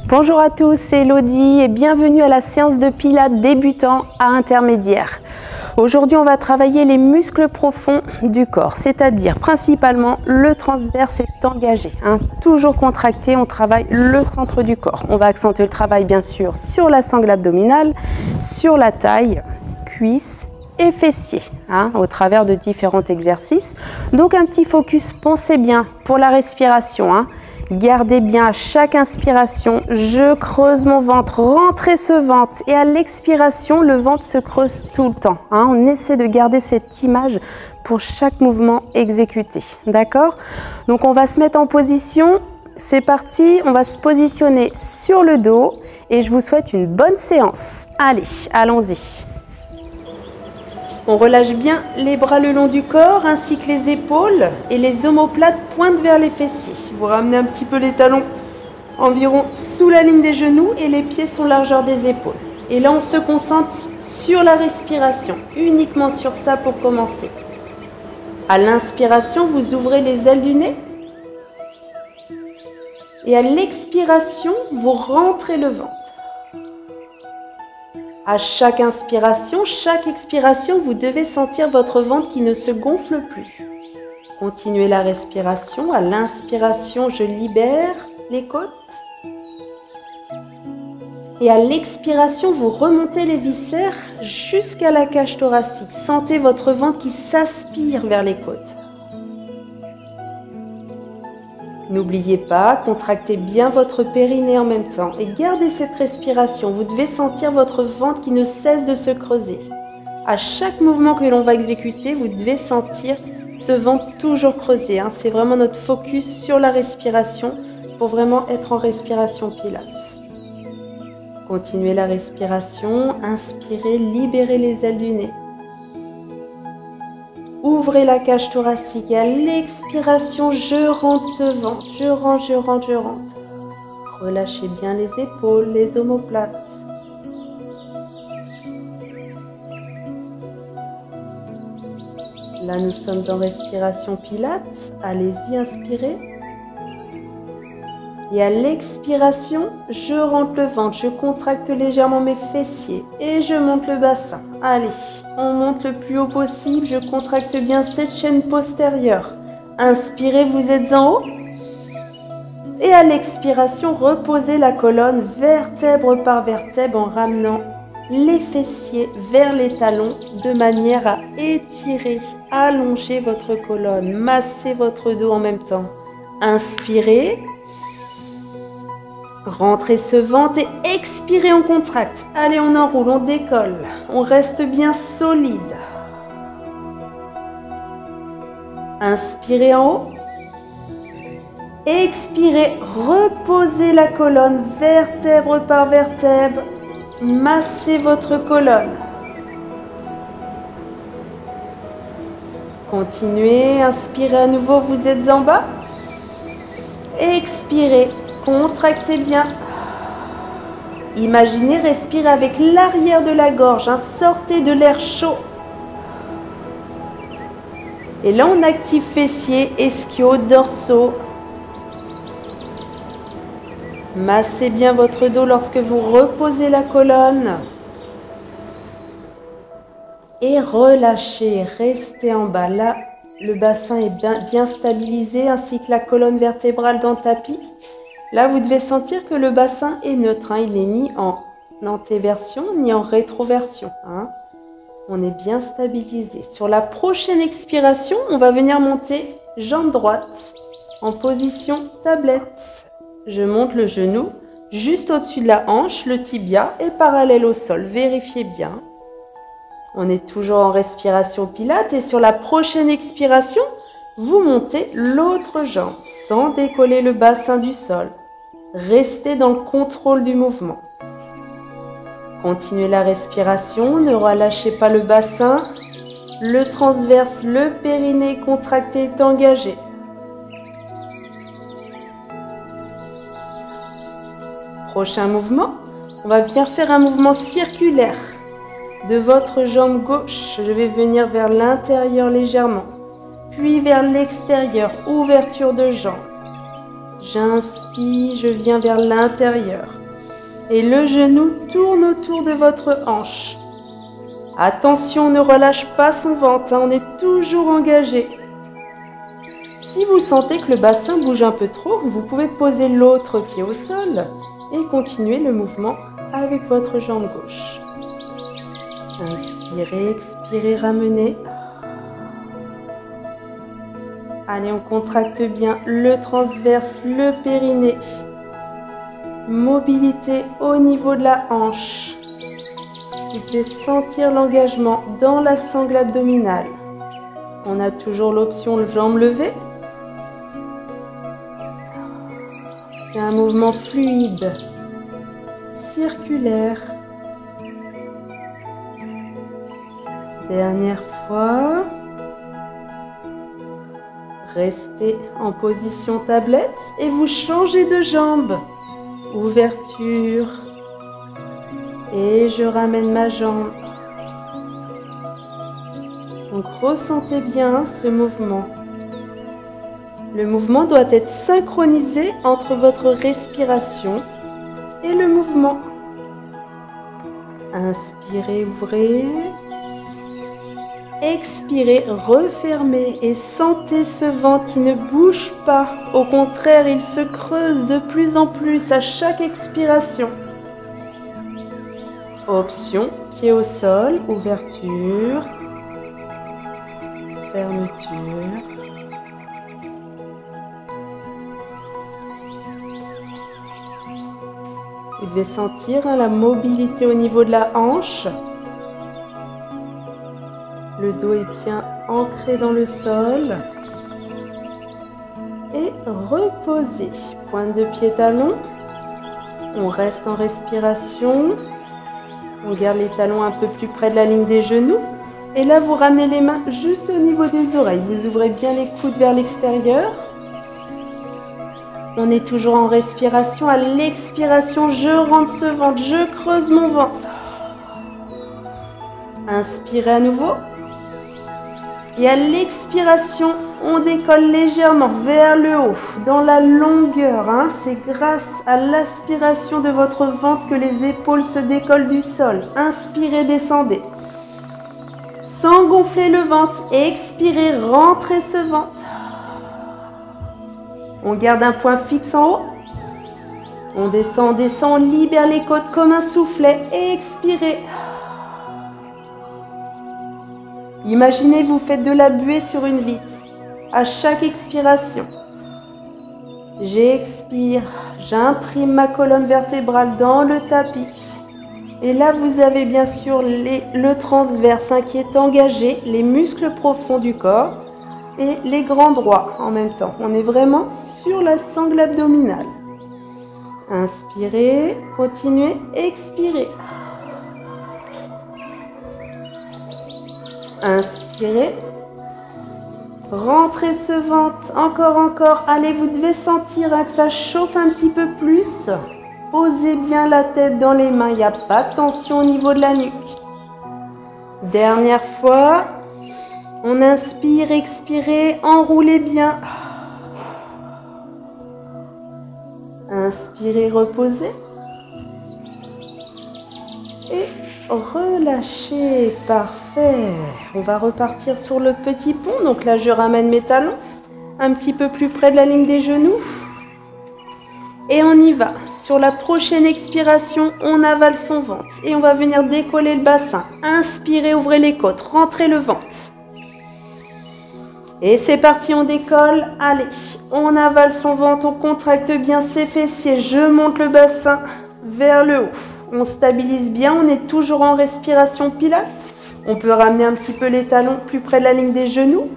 Bonjour à tous, c'est Elodie et bienvenue à la séance de pilates débutant à intermédiaire. Aujourd'hui, on va travailler les muscles profonds du corps, c'est-à-dire principalement le transverse est engagé. Toujours contracté, on travaille le centre du corps. On va accentuer le travail bien sûr sur la sangle abdominale, sur la taille, cuisses et fessiers, au travers de différents exercices. Donc un petit focus, pensez bien pour la respiration. Gardez bien à chaque inspiration, je creuse mon ventre, rentrez ce ventre et à l'expiration, le ventre se creuse tout le temps. On essaie de garder cette image pour chaque mouvement exécuté. D'accord? Donc on va se mettre en position, c'est parti, on va se positionner sur le dos et je vous souhaite une bonne séance. Allez, allons-y. On relâche bien les bras le long du corps ainsi que les épaules et les omoplates pointent vers les fessiers. Vous ramenez un petit peu les talons environ sous la ligne des genoux et les pieds sont largeur des épaules. Et là, on se concentre sur la respiration, uniquement sur ça pour commencer. À l'inspiration, vous ouvrez les ailes du nez. Et à l'expiration, vous rentrez le ventre. À chaque inspiration, chaque expiration, vous devez sentir votre ventre qui ne se gonfle plus. Continuez la respiration. À l'inspiration, je libère les côtes. Et à l'expiration, vous remontez les viscères jusqu'à la cage thoracique. Sentez votre ventre qui s'aspire vers les côtes. N'oubliez pas, contractez bien votre périnée en même temps et gardez cette respiration. Vous devez sentir votre ventre qui ne cesse de se creuser. À chaque mouvement que l'on va exécuter, vous devez sentir ce ventre toujours creusé. C'est vraiment notre focus sur la respiration pour vraiment être en respiration pilates. Continuez la respiration, inspirez, libérez les ailes du nez. Ouvrez la cage thoracique et à l'expiration, je rentre ce ventre, je rentre, je rentre, je rentre. Relâchez bien les épaules, les omoplates. Là, nous sommes en respiration pilates. Allez-y, inspirez. Et à l'expiration, je rentre le ventre, je contracte légèrement mes fessiers et je monte le bassin. Allez, on monte le plus haut possible, je contracte bien cette chaîne postérieure. Inspirez, vous êtes en haut. Et à l'expiration, reposez la colonne vertèbre par vertèbre en ramenant les fessiers vers les talons de manière à étirer, allonger votre colonne, masser votre dos en même temps. Inspirez. Rentrez ce ventre et expirez, on contracte. Allez, on enroule, on décolle. On reste bien solide. Inspirez en haut. Expirez, reposez la colonne vertèbre par vertèbre. Massez votre colonne. Continuez, inspirez à nouveau, vous êtes en bas. Expirez. Contractez bien. Imaginez respirer avec l'arrière de la gorge. Sortez de l'air chaud. Et là, on active fessiers, ischios, dorsaux. Massez bien votre dos lorsque vous reposez la colonne. Et relâchez. Restez en bas. Là, le bassin est bien stabilisé ainsi que la colonne vertébrale dans le tapis. Là, vous devez sentir que le bassin est neutre. Il n'est ni en antéversion ni en rétroversion. On est bien stabilisé. Sur la prochaine expiration, on va venir monter jambe droite en position tablette. Je monte le genou juste au-dessus de la hanche. Le tibia est parallèle au sol. Vérifiez bien. On est toujours en respiration pilates. Et sur la prochaine expiration, vous montez l'autre jambe sans décoller le bassin du sol. Restez dans le contrôle du mouvement. Continuez la respiration, ne relâchez pas le bassin. Le transverse, le périnée contracté est engagé. Prochain mouvement, on va venir faire un mouvement circulaire de votre jambe gauche. Je vais venir vers l'intérieur légèrement. Puis vers l'extérieur, ouverture de jambe. J'inspire, je viens vers l'intérieur. Et le genou tourne autour de votre hanche. Attention, ne relâche pas son ventre, hein, on est toujours engagé. Si vous sentez que le bassin bouge un peu trop, vous pouvez poser l'autre pied au sol et continuer le mouvement avec votre jambe gauche. Inspirez, expirez, ramenez. Allez, on contracte bien le transverse, le périnée. Mobilité au niveau de la hanche. Vous pouvez sentir l'engagement dans la sangle abdominale. On a toujours l'option jambes levées. C'est un mouvement fluide, circulaire. Dernière fois. Restez en position tablette et vous changez de jambe. Ouverture. Et je ramène ma jambe. Donc ressentez bien ce mouvement. Le mouvement doit être synchronisé entre votre respiration et le mouvement. Inspirez, ouvrez. Expirez, refermez et sentez ce ventre qui ne bouge pas. Au contraire, il se creuse de plus en plus à chaque expiration. Option, pied au sol, ouverture, fermeture. Vous devez sentir la mobilité au niveau de la hanche. Le dos est bien ancré dans le sol. Et reposez. Pointe de pied talon. On reste en respiration. On garde les talons un peu plus près de la ligne des genoux. Et là, vous ramenez les mains juste au niveau des oreilles. Vous ouvrez bien les coudes vers l'extérieur. On est toujours en respiration. À l'expiration, je rentre ce ventre. Je creuse mon ventre. Inspirez à nouveau. Et à l'expiration, on décolle légèrement vers le haut, dans la longueur. Hein. C'est grâce à l'aspiration de votre ventre que les épaules se décollent du sol. Inspirez, descendez. Sans gonfler le ventre, expirez, rentrez ce ventre. On garde un point fixe en haut. On descend, on libère les côtes comme un soufflet. Expirez. Imaginez, vous faites de la buée sur une vitre. À chaque expiration, j'expire, j'imprime ma colonne vertébrale dans le tapis. Et là, vous avez bien sûr le transverse qui est engagé, les muscles profonds du corps et les grands droits en même temps. On est vraiment sur la sangle abdominale. Inspirez, continuez, expirez. Inspirez. Rentrez ce ventre, encore. Allez, vous devez sentir que ça chauffe un petit peu plus. Posez bien la tête dans les mains, il n'y a pas de tension au niveau de la nuque. Dernière fois. On inspire, expirez, enroulez bien. Inspirez, reposez. Et relâchez, parfait. On va repartir sur le petit pont. Donc là, je ramène mes talons un petit peu plus près de la ligne des genoux. Et on y va. Sur la prochaine expiration, on avale son ventre. Et on va venir décoller le bassin. Inspirez, ouvrez les côtes, rentrez le ventre. Et c'est parti, on décolle. Allez, on avale son ventre, on contracte bien ses fessiers. Je monte le bassin vers le haut. On stabilise bien, on est toujours en respiration pilates. On peut ramener un petit peu les talons plus près de la ligne des genoux.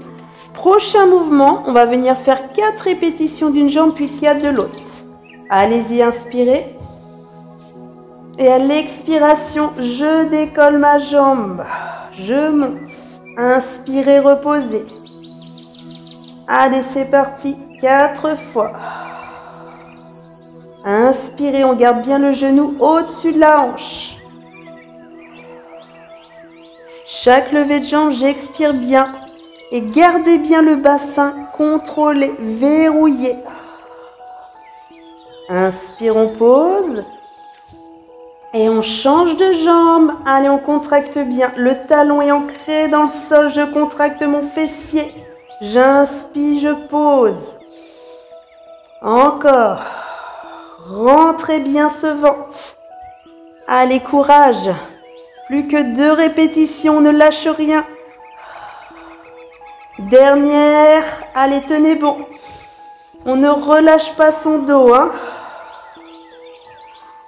Prochain mouvement, on va venir faire 4 répétitions d'une jambe puis 4 de l'autre. Allez-y, inspirez. Et à l'expiration, je décolle ma jambe. Je monte. Inspirez, reposez. Allez, c'est parti. 4 fois. Inspirez, on garde bien le genou au-dessus de la hanche. Chaque levée de jambe, j'expire bien. Et gardez bien le bassin contrôlé, verrouillé. Inspire, on pose. Et on change de jambe. Allez, on contracte bien. Le talon est ancré dans le sol. Je contracte mon fessier. J'inspire, je pose. Encore. Rentrez bien ce ventre. Allez, courage. Plus que 2 répétitions, ne lâche rien. Dernière. Allez, tenez bon. On ne relâche pas son dos, hein.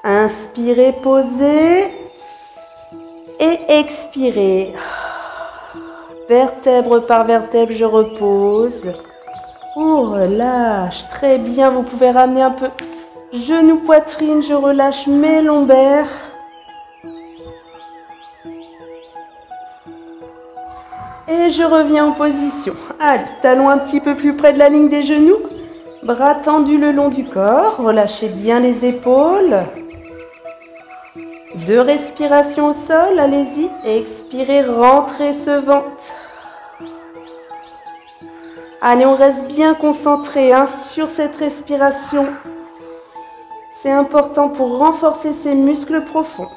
Inspirez, posez. Et expirez. Vertèbre par vertèbre, je repose. On relâche. Très bien, vous pouvez ramener un peu genou, poitrine. Je relâche mes lombaires. Et je reviens en position. Allez, talons un petit peu plus près de la ligne des genoux. Bras tendus le long du corps. Relâchez bien les épaules. 2 respirations au sol. Allez-y. Expirez, rentrez ce ventre. Allez, on reste bien concentré sur cette respiration. C'est important pour renforcer ces muscles profonds.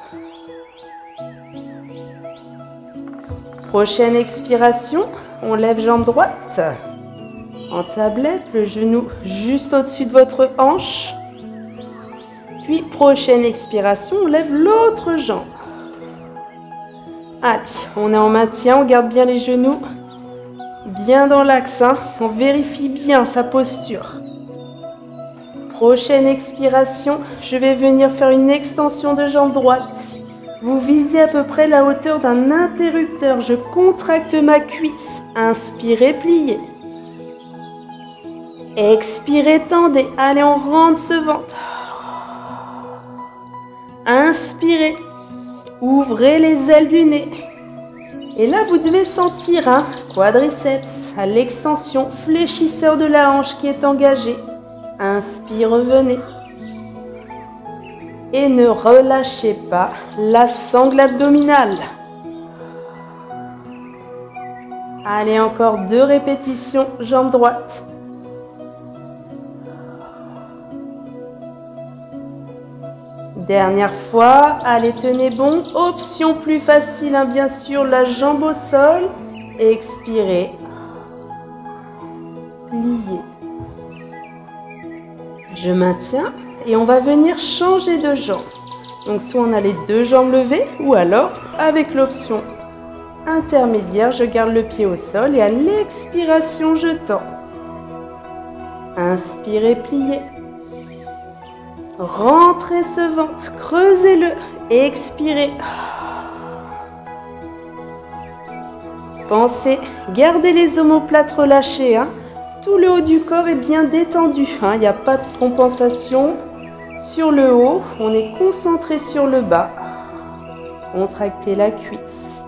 Prochaine expiration, on lève jambe droite. En tablette, le genou juste au-dessus de votre hanche. Puis, prochaine expiration, on lève l'autre jambe. Allez, on est en maintien, on garde bien les genoux. Bien dans l'axe, on vérifie bien sa posture. Prochaine expiration, je vais venir faire une extension de jambe droite. Vous visez à peu près la hauteur d'un interrupteur. Je contracte ma cuisse. Inspirez, pliez. Expirez, tendez. Allez, on rentre ce ventre. Inspirez. Ouvrez les ailes du nez. Et là, vous devez sentir quadriceps à l'extension, fléchisseur de la hanche qui est engagé. Inspire, revenez. Et ne relâchez pas la sangle abdominale. Allez, encore 2 répétitions, jambe droite. Dernière fois, allez, tenez bon. Option plus facile, bien sûr, la jambe au sol. Expirez. Pliez. Je maintiens. Et on va venir changer de jambe. Donc soit on a les 2 jambes levées, ou alors avec l'option intermédiaire, je garde le pied au sol et à l'expiration, je tends. Inspirez, pliez. Rentrez ce ventre, creusez-le, expirez. Pensez, gardez les omoplates relâchés. Tout le haut du corps est bien détendu. Il n'y a pas de compensation. Sur le haut, on est concentré sur le bas. Contractez la cuisse.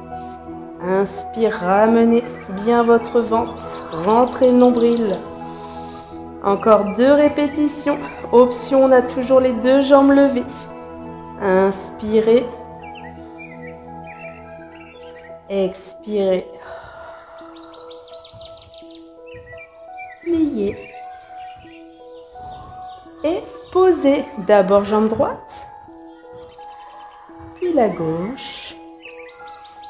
Inspire, ramenez bien votre ventre. Rentrez le nombril. Encore 2 répétitions. Option, on a toujours les 2 jambes levées. Inspirez. Expirez. Pliez. Et posez d'abord jambe droite, puis la gauche,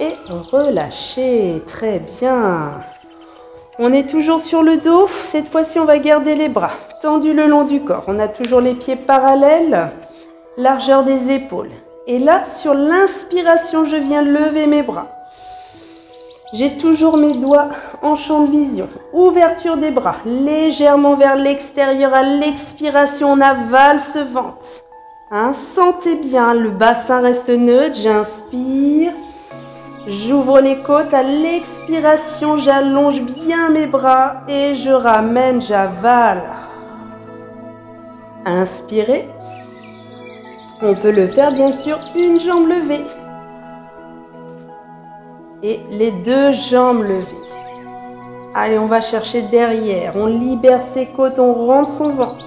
et relâchez, très bien. On est toujours sur le dos, cette fois-ci on va garder les bras tendus le long du corps. On a toujours les pieds parallèles, largeur des épaules. Et là, sur l'inspiration, je viens lever mes bras. J'ai toujours mes doigts en champ de vision. Ouverture des bras, légèrement vers l'extérieur. À l'expiration, on avale ce ventre. Sentez bien, le bassin reste neutre. J'inspire. J'ouvre les côtes. À l'expiration, j'allonge bien mes bras et je ramène, j'avale. Inspirez. On peut le faire, bien sûr, une jambe levée. Et les 2 jambes levées. Allez, on va chercher derrière. On libère ses côtes, on rentre son ventre.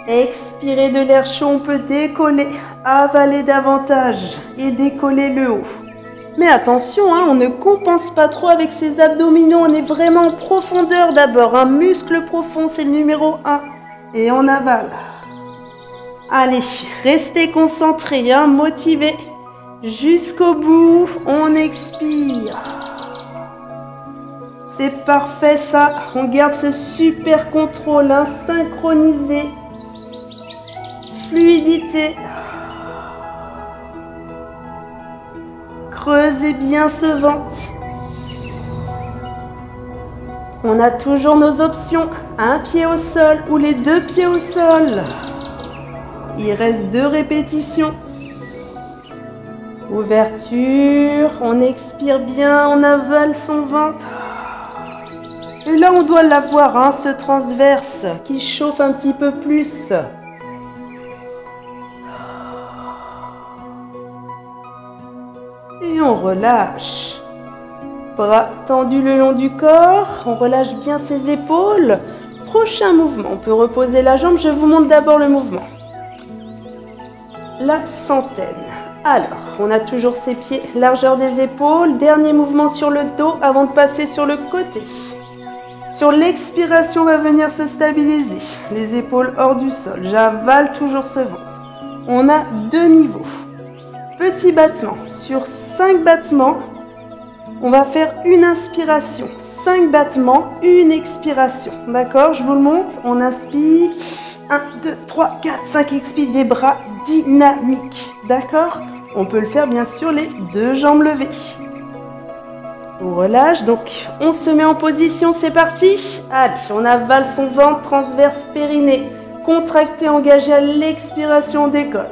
Expirez de l'air chaud, on peut décoller, avaler davantage et décoller le haut. Mais attention, on ne compense pas trop avec ses abdominaux. On est vraiment en profondeur d'abord. Un muscle profond, c'est le numéro 1. Et on avale. Allez, restez concentrés, hein, motivés. Jusqu'au bout, on expire. C'est parfait ça, on garde ce super contrôle, hein, synchronisé. Fluidité. Creusez bien ce ventre. On a toujours nos options, un pied au sol ou les deux pieds au sol. Il reste 2 répétitions. Ouverture, on expire bien, on avale son ventre. Et là, on doit l'avoir, hein, ce transverse qui chauffe un petit peu plus. Et on relâche. Bras tendus le long du corps, on relâche bien ses épaules. Prochain mouvement, on peut reposer la jambe, je vous montre d'abord le mouvement. La centaine. Alors, on a toujours ses pieds, largeur des épaules. Dernier mouvement sur le dos avant de passer sur le côté. Sur l'expiration, on va venir se stabiliser. Les épaules hors du sol. J'avale toujours ce ventre. On a 2 niveaux. Petit battement. Sur 5 battements, on va faire une inspiration. 5 battements, une expiration. D'accord? Je vous le montre. On inspire. 1, 2, 3, 4, 5. Expire des bras dynamiques. D'accord? On peut le faire bien sûr les 2 jambes levées. On relâche, donc on se met en position, c'est parti. Allez, on avale son ventre, transverse périnée. Contracté, engagé à l'expiration, on décolle.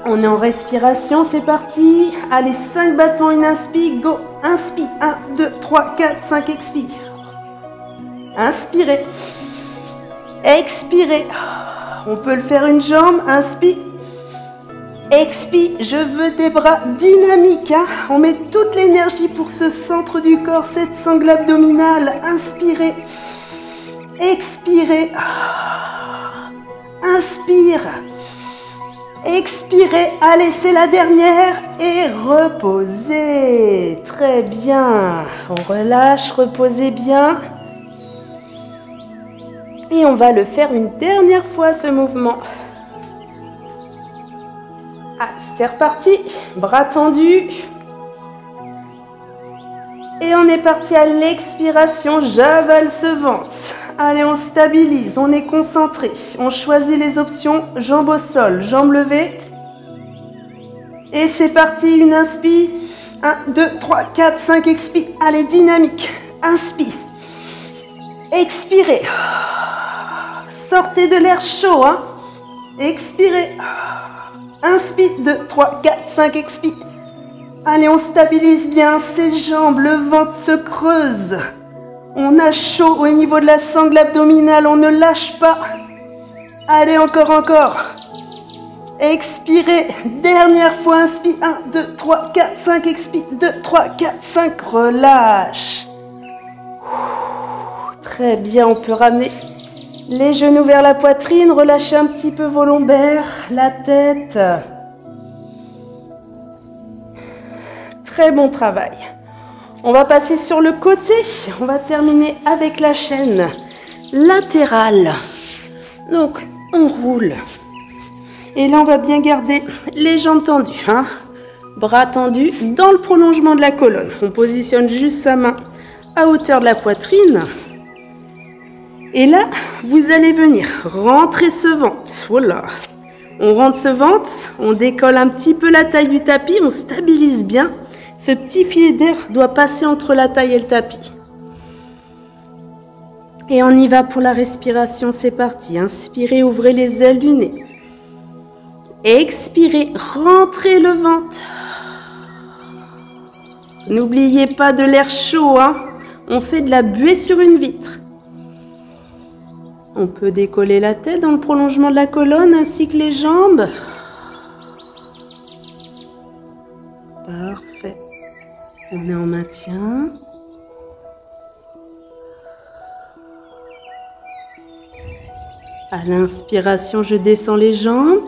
On est en respiration, c'est parti. Allez, 5 battements, une inspire, go. Inspire, 1, 2, 3, 4, 5, expire. Inspirez. Expirez. On peut le faire une jambe, inspire. Expire, je veux des bras dynamiques. Hein. On met toute l'énergie pour ce centre du corps, cette sangle abdominale. Inspirez. Expirez. Inspire. Expirez. Allez, c'est la dernière. Et reposez. Très bien. On relâche, reposez bien. Et on va le faire une dernière fois, ce mouvement. Allez, c'est reparti, bras tendus. Et on est parti à l'expiration, j'avale ce ventre. Allez, on stabilise, on est concentré. On choisit les options, jambes au sol, jambes levées. Et c'est parti, une inspire. 1, 2, 3, 4, 5, expire. Allez, dynamique. Inspire. Expirez. Sortez de l'air chaud, hein. Expirez. Inspire, 2, 3, 4, 5, expire. Allez, on stabilise bien ses jambes, le ventre se creuse. On a chaud au niveau de la sangle abdominale, on ne lâche pas. Allez, encore. Expirez, dernière fois, inspire, 1, 2, 3, 4, 5, expire, 2, 3, 4, 5, relâche. Très bien, on peut ramener les genoux vers la poitrine, relâchez un petit peu vos lombaires, la tête. Très bon travail. On va passer sur le côté. On va terminer avec la chaîne latérale. Donc, on roule. Et là, on va bien garder les jambes tendues. Hein. Bras tendus dans le prolongement de la colonne. On positionne juste sa main à hauteur de la poitrine. Et là, vous allez venir rentrer ce ventre. Voilà. On rentre ce ventre, on décolle un petit peu la taille du tapis, on stabilise bien. Ce petit filet d'air doit passer entre la taille et le tapis. Et on y va pour la respiration, c'est parti. Inspirez, ouvrez les ailes du nez. Expirez, rentrez le ventre. N'oubliez pas de l'air chaud, hein. On fait de la buée sur une vitre. On peut décoller la tête dans le prolongement de la colonne ainsi que les jambes. Parfait. On est en maintien. À l'inspiration, je descends les jambes.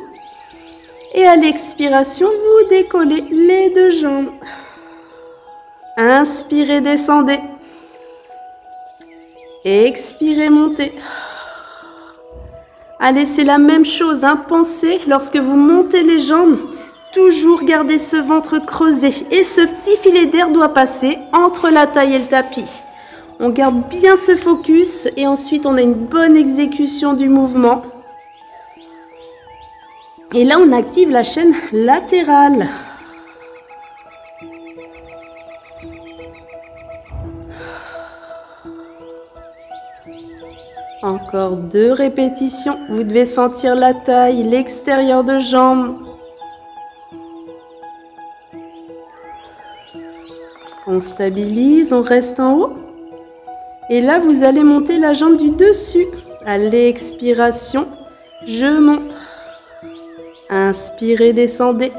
Et à l'expiration, vous décollez les 2 jambes. Inspirez, descendez. Expirez, montez. Allez, c'est la même chose, hein. Pensez, lorsque vous montez les jambes, toujours garder ce ventre creusé. Et ce petit filet d'air doit passer entre la taille et le tapis. On garde bien ce focus et ensuite on a une bonne exécution du mouvement. Et là, on active la chaîne latérale. Encore 2 répétitions. Vous devez sentir la taille, l'extérieur de jambe. On stabilise, on reste en haut. Et là, vous allez monter la jambe du dessus. À l'expiration, je monte. Inspirez, descendez.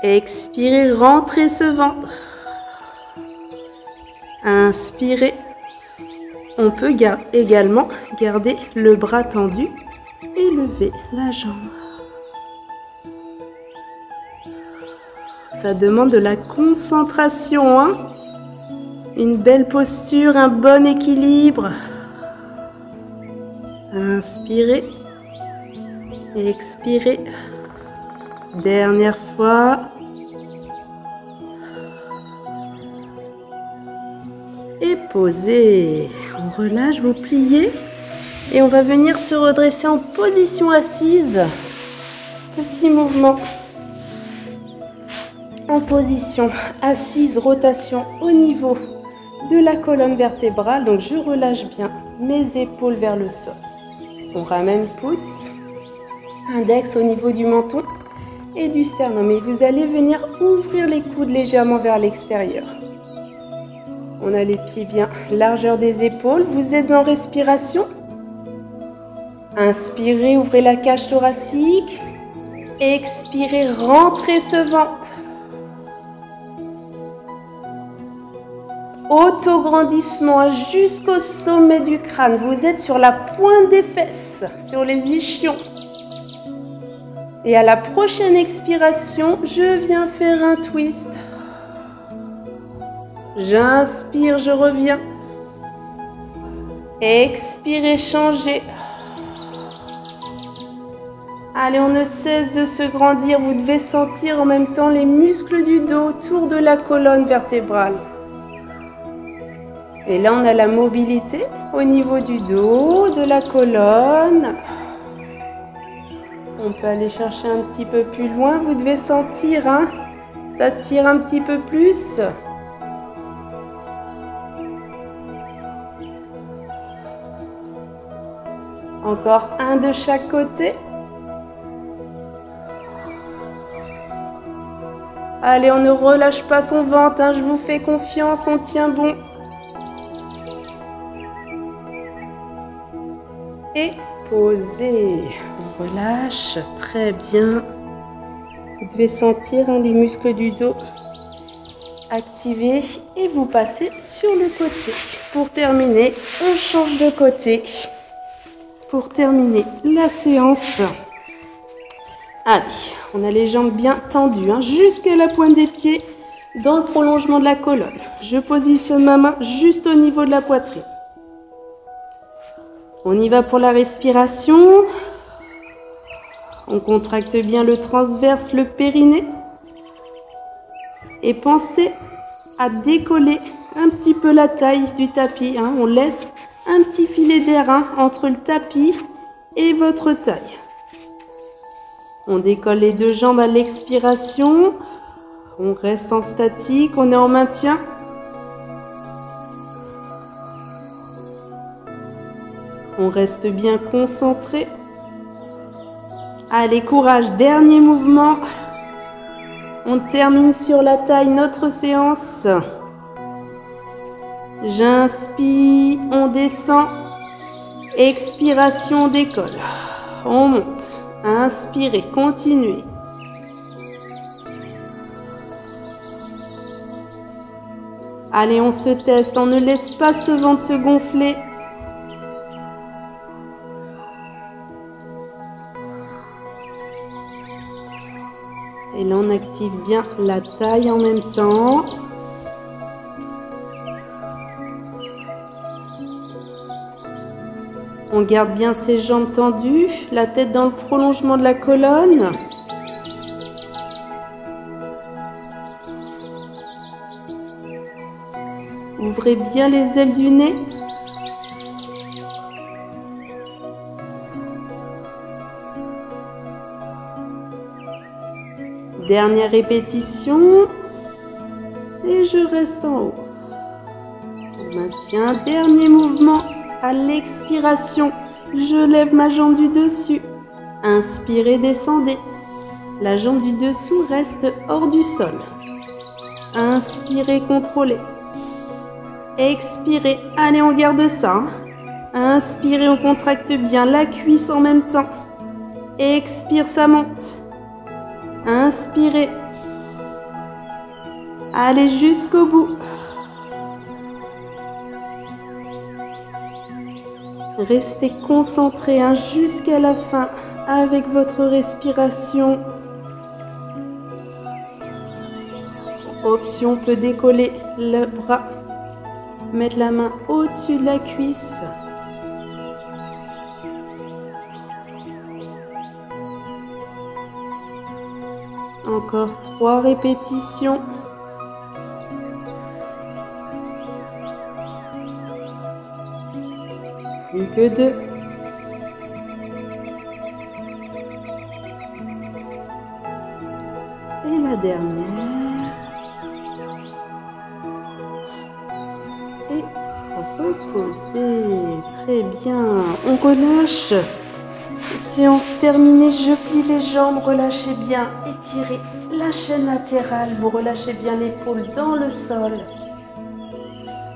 Expirez, rentrez ce ventre. Inspirez. On peut également garder le bras tendu et lever la jambe. Ça demande de la concentration, hein? Une belle posture, un bon équilibre. Inspirez. Expirez. Dernière fois. Et posez. On relâche, vous pliez. Et on va venir se redresser en position assise. Petit mouvement. En position assise, rotation au niveau de la colonne vertébrale. Donc je relâche bien mes épaules vers le sol. On ramène pouce, index au niveau du menton et du sternum. Et vous allez venir ouvrir les coudes légèrement vers l'extérieur. On a les pieds bien, largeur des épaules. Vous êtes en respiration. Inspirez, ouvrez la cage thoracique. Expirez, rentrez ce ventre. Autograndissement jusqu'au sommet du crâne. Vous êtes sur la pointe des fesses, sur les ischions. Et à la prochaine expiration, je viens faire un twist. J'inspire, je reviens. Expirez, changez. Allez, on ne cesse de se grandir. Vous devez sentir en même temps les muscles du dos autour de la colonne vertébrale. Et là, on a la mobilité au niveau du dos, de la colonne. On peut aller chercher un petit peu plus loin. Vous devez sentir, hein, ça tire un petit peu plus. Encore un de chaque côté. Allez, on ne relâche pas son ventre, hein, je vous fais confiance, on tient bon. Et posez, on relâche, très bien. Vous devez sentir, hein, les muscles du dos activés et vous passez sur le côté. Pour terminer, on change de côté. Pour terminer la séance, allez, on a les jambes bien tendues, hein, jusqu'à la pointe des pieds dans le prolongement de la colonne. Je positionne ma main juste au niveau de la poitrine. On y va pour la respiration. On contracte bien le transverse, le périnée. Et pensez à décoller un petit peu la taille du tapis, hein. On laisse un petit filet d'air, hein, entre le tapis et votre taille. On décolle les 2 jambes à l'expiration. On reste en statique, on est en maintien. On reste bien concentré. Allez, courage, dernier mouvement. On termine sur la taille notre séance. J'inspire, on descend. Expiration, on décolle. On monte. Inspirez, continuez. Allez, on se teste, on ne laisse pas ce ventre se gonfler. Et là, on active bien la taille en même temps. On garde bien ses jambes tendues, la tête dans le prolongement de la colonne. Ouvrez bien les ailes du nez. Dernière répétition. Et je reste en haut. On maintient. Dernier mouvement. À l'expiration, je lève ma jambe du dessus. Inspirez, descendez. La jambe du dessous reste hors du sol. Inspirez, contrôlez. Expirez. Allez, on garde ça. Inspirez, on contracte bien la cuisse en même temps. Expire, ça monte. Inspirez. Allez jusqu'au bout. Restez concentré jusqu'à la fin avec votre respiration. Option, on peut décoller le bras, mettre la main au-dessus de la cuisse. Encore 3 répétitions. Plus que 2. Et la dernière. Et reposez. Très bien. On relâche. Séance terminée. Je plie les jambes. Relâchez bien. Étirez la chaîne latérale. Vous relâchez bien l'épaule dans le sol.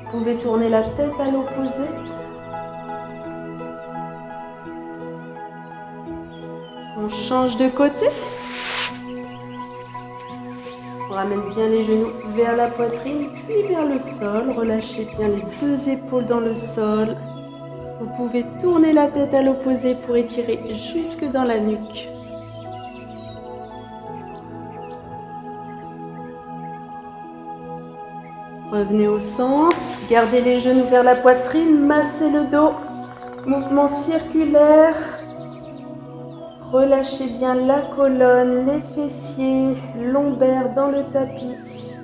Vous pouvez tourner la tête à l'opposé. On change de côté. On ramène bien les genoux vers la poitrine, puis vers le sol. Relâchez bien les 2 épaules dans le sol. Vous pouvez tourner la tête à l'opposé pour étirer jusque dans la nuque. Revenez au centre. Gardez les genoux vers la poitrine. Massez le dos. Mouvement circulaire. Relâchez bien la colonne, les fessiers, lombaires dans le tapis.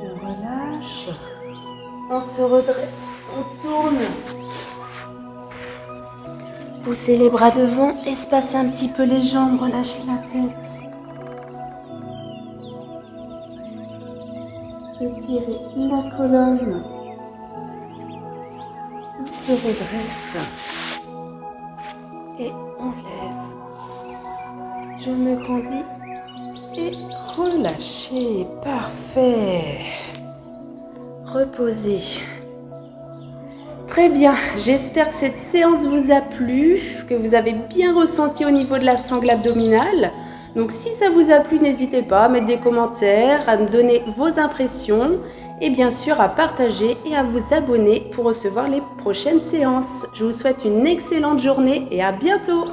On relâche. On se redresse, on tourne. Poussez les bras devant, espacez un petit peu les jambes, relâchez la tête. Étirez la colonne. On se redresse. Et on lève. Je me grandis. Et relâchez. Parfait. Reposez. Très bien. J'espère que cette séance vous a plu, que vous avez bien ressenti au niveau de la sangle abdominale. Donc si ça vous a plu, n'hésitez pas à mettre des commentaires, à me donner vos impressions et bien sûr à partager et à vous abonner pour recevoir les prochaines séances. Je vous souhaite une excellente journée et à bientôt.